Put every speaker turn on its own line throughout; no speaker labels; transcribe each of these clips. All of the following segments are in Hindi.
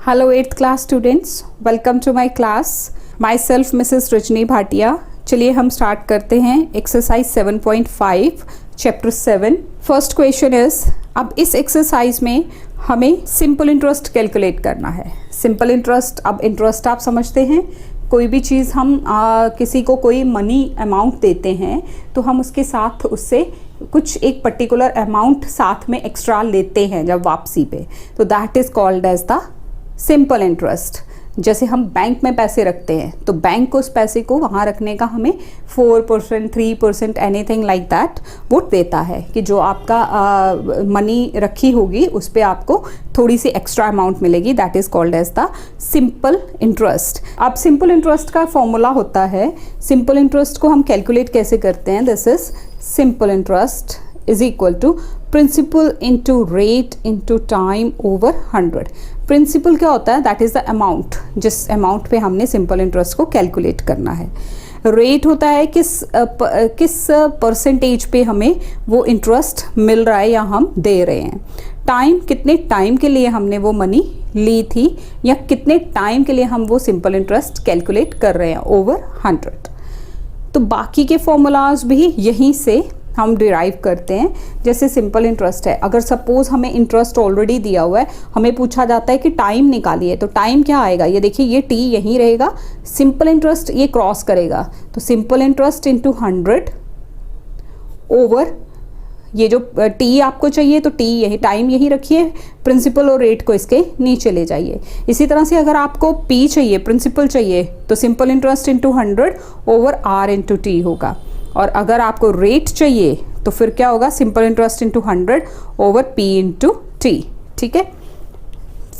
Hello 8th class students, welcome to my class. Myself Mrs. Rajni Bhatia. चलिए हम स्टार्ट करते हैं exercise 7.5 chapter 7. First question is, अब इस एक्सरसाइज में हमें सिंपल इंटरेस्ट कैलकुलेट करना है. सिंपल इंटरेस्ट, अब इंटरेस्ट आप समझते हैं, कोई भी चीज़ हम किसी को कोई मनी अमाउंट देते हैं तो हम उसके साथ उससे कुछ एक पर्टिकुलर अमाउंट साथ में एक्स्ट्रा लेते हैं जब वापसी पे, तो that is called as the simple interest. जैसे हम बैंक में पैसे रखते हैं तो बैंक को उस पैसे को वहाँ रखने का हमें 4%, 3%, एनीथिंग लाइक दैट वो देता है कि जो आपका मनी रखी होगी उस पर आपको थोड़ी सी एक्स्ट्रा अमाउंट मिलेगी. That is called as the simple interest. अब सिंपल इंटरेस्ट का फॉर्मूला होता है, सिंपल इंटरेस्ट को हम कैलकुलेट कैसे करते हैं. This is simple interest is equal to principal into rate into time over 100. Principal क्या होता है? दैट इज़ द अमाउंट, जिस अमाउंट पे हमने सिंपल इंटरेस्ट को कैलकुलेट करना है. रेट होता है किस परसेंटेज पे हमें वो इंटरेस्ट मिल रहा है या हम दे रहे हैं. टाइम, कितने टाइम के लिए हमने वो मनी ली थी या कितने टाइम के लिए हम वो सिंपल इंटरेस्ट कैलकुलेट कर रहे हैं ओवर 100. तो बाकी के फॉर्मूलाज भी यहीं से हम डिराइव करते हैं. जैसे सिंपल इंटरेस्ट है, अगर सपोज हमें इंटरेस्ट ऑलरेडी दिया हुआ है, हमें पूछा जाता है कि टाइम निकालिए, तो टाइम क्या आएगा? ये देखिए, ये टी यहीं रहेगा, सिंपल इंटरेस्ट ये क्रॉस करेगा, तो सिंपल इंटरेस्ट इंटू 100 ओवर ये जो टी आपको चाहिए तो टी यही, टाइम यही रखिए, प्रिंसिपल और रेट को इसके नीचे ले जाइए. इसी तरह से अगर आपको पी चाहिए, प्रिंसिपल चाहिए, तो simple interest into 100 over R into T होगा. और अगर आपको रेट चाहिए तो फिर क्या होगा? Simple interest into 100 over P into T. ठीक है.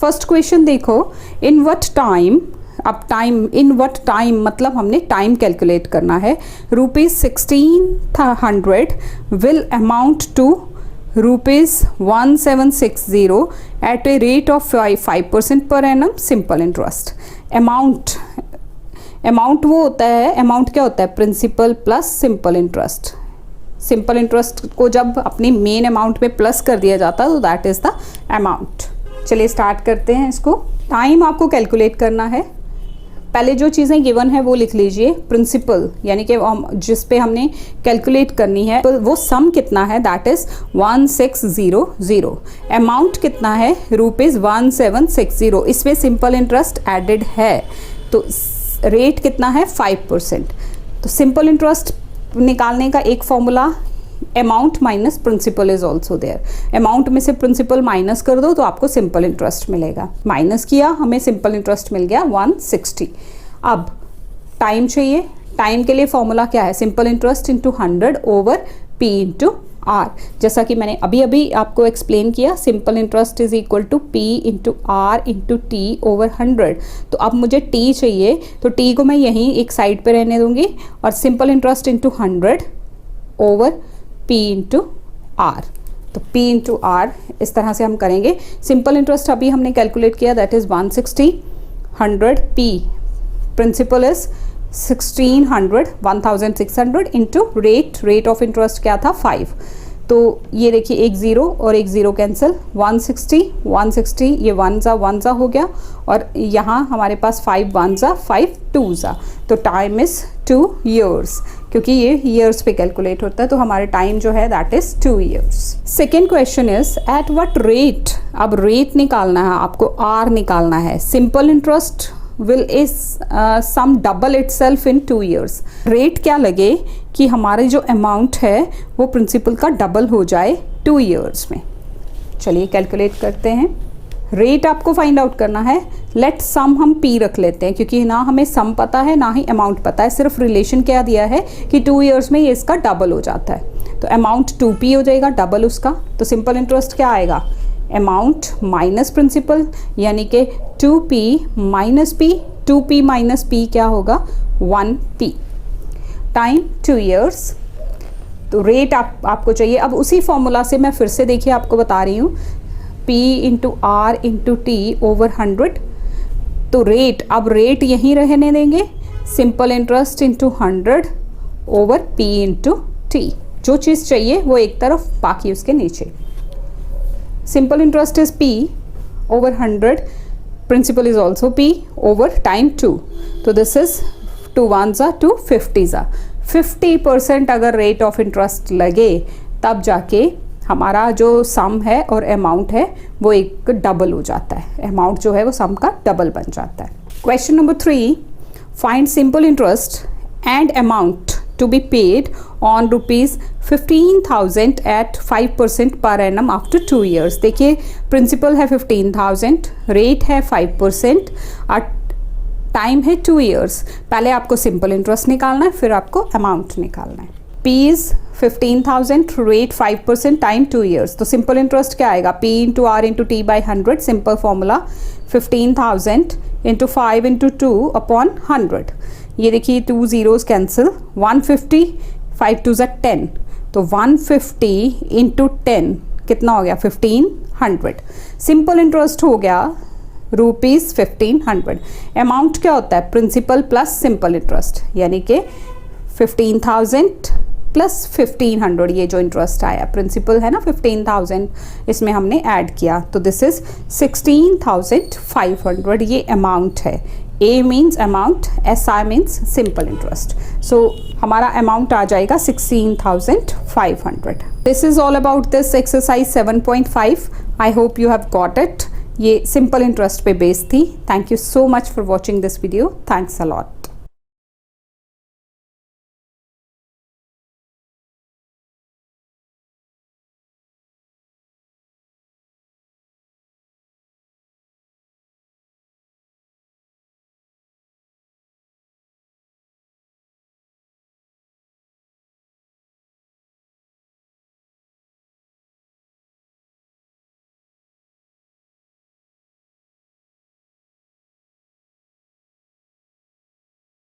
फर्स्ट क्वेश्चन देखो, इन व्हाट टाइम. अब टाइम, इन व्हाट टाइम मतलब हमने टाइम कैलकुलेट करना है. ₹1600 will amount to ₹1760 at a rate of 5% per annum simple interest. Amount वो होता है, अमाउंट क्या होता है? Principal plus simple interest. Simple interest को जब अपनी मेन अमाउंट पे प्लस कर दिया जाता है तो दैट इज़ द अमाउंट. चलिए स्टार्ट करते हैं इसको. टाइम आपको कैलकुलेट करना है. पहले जो चीज़ें गिवन है वो लिख लीजिए. प्रिंसिपल यानी कि जिस पे हमने कैलकुलेट करनी है वो सम कितना है? That is 1600. अमाउंट कितना है? ₹1760. इसमें सिंपल इंटरेस्ट एडेड है, तो रेट कितना है? 5%. तो सिंपल इंटरेस्ट निकालने का एक formula, amount minus principal is also there. Amount में से प्रिंसिपल माइनस कर दो तो आपको सिंपल इंटरेस्ट मिलेगा. माइनस किया, हमें सिंपल इंटरेस्ट मिल गया 160. अब टाइम चाहिए. टाइम के लिए फॉर्मूला क्या है? Simple interest into 100 over P into R. जैसा कि मैंने अभी अभी आपको एक्सप्लेन किया, simple interest is equal to P into R into T over 100. तो अब मुझे टी चाहिए, तो टी को मैं यहीं एक साइड पे रहने दूंगी और simple interest into 100 over P into R. तो पी इंटू आर इस तरह से हम करेंगे. सिंपल इंटरेस्ट अभी हमने कैलकुलेट किया, that is 160. 100 P, principal is 1600 into rate of interest क्या था? 5. तो ये देखिए, एक ज़ीरो और एक ज़ीरो कैंसिल, 160, ये 1 ज़ा हो गया, और यहाँ हमारे पास 5 1 ज़ा, 5 2 ज़ा. तो टाइम इज़ 2 years, क्योंकि ये ईयर्स पे कैलकुलेट होता है, तो हमारे टाइम जो है that is 2 years. Second question is, at what rate. अब रेट निकालना है आपको, आर निकालना है. Simple interest will is sum double itself in 2 years. Rate क्या लगे कि हमारे जो अमाउंट है वो प्रिंसिपल का डबल हो जाए 2 years में. चलिए कैलकुलेट करते हैं. रेट आपको फाइंड आउट करना है. लेट सम हम पी रख लेते हैं, क्योंकि ना हमें सम पता है ना ही अमाउंट पता है, सिर्फ रिलेशन क्या दिया है कि 2 years में ये इसका डबल हो जाता है. तो अमाउंट 2p हो जाएगा, डबल उसका. तो सिंपल इंटरेस्ट क्या आएगा? अमाउंट माइनस प्रिंसिपल, यानी कि 2p minus p. 2p minus p क्या होगा? 1p. Time 2 years. तो रेट आपको चाहिए. अब उसी फॉर्मूला से मैं फिर से देखिए आपको बता रही हूँ, p into R into T over 100. तो रेट, अब रेट यहीं रहने देंगे. Simple interest into 100 over p into T. जो चीज़ चाहिए वो एक तरफ, बाकी उसके नीचे. Simple interest is p over 100. principal is also P over time 2. तो this is 2 ones are 2 50s are 50% अगर रेट ऑफ इंटरेस्ट लगे तब जाके हमारा जो सम है और अमाउंट है वो एक डबल हो जाता है, अमाउंट जो है वो सम का डबल बन जाता है. Question number 3, find simple interest and amount to be paid on rupees 15,000 at 5% per annum after 2 years. देखिए प्रिंसिपल है 15,000, रेट है 5% और टाइम है 2 years. पहले आपको सिंपल इंटरेस्ट निकालना है, फिर आपको अमाउंट निकालना है. P is 15,000, rate 5%, time 2 years. तो सिंपल इंटरेस्ट क्या आएगा? P into R into T by 100, simple formula 15,000 into 5 into 2 upon 100. ये देखिए 2 zeros कैंसिल, 150, 5 2 ज़ा 10, तो 150 इंटू 10 कितना हो गया? 1500. सिंपल इंटरेस्ट हो गया रुपीज़ 1500. अमाउंट क्या होता है? प्रिंसिपल प्लस सिंपल इंटरेस्ट, यानी कि 15,000 प्लस 1500. ये जो इंटरेस्ट आया प्रिंसिपल है ना 15,000, इसमें हमने ऐड किया, तो दिस इज 16,500. ये अमाउंट है. A means amount, SI means simple interest. So हमारा अमाउंट आ जाएगा 16,500. This is all about this exercise 7.5. I hope you have got it. ये सिंपल इंटरेस्ट पे बेस्ड थी. Thank you so much for watching this video. Thanks a lot.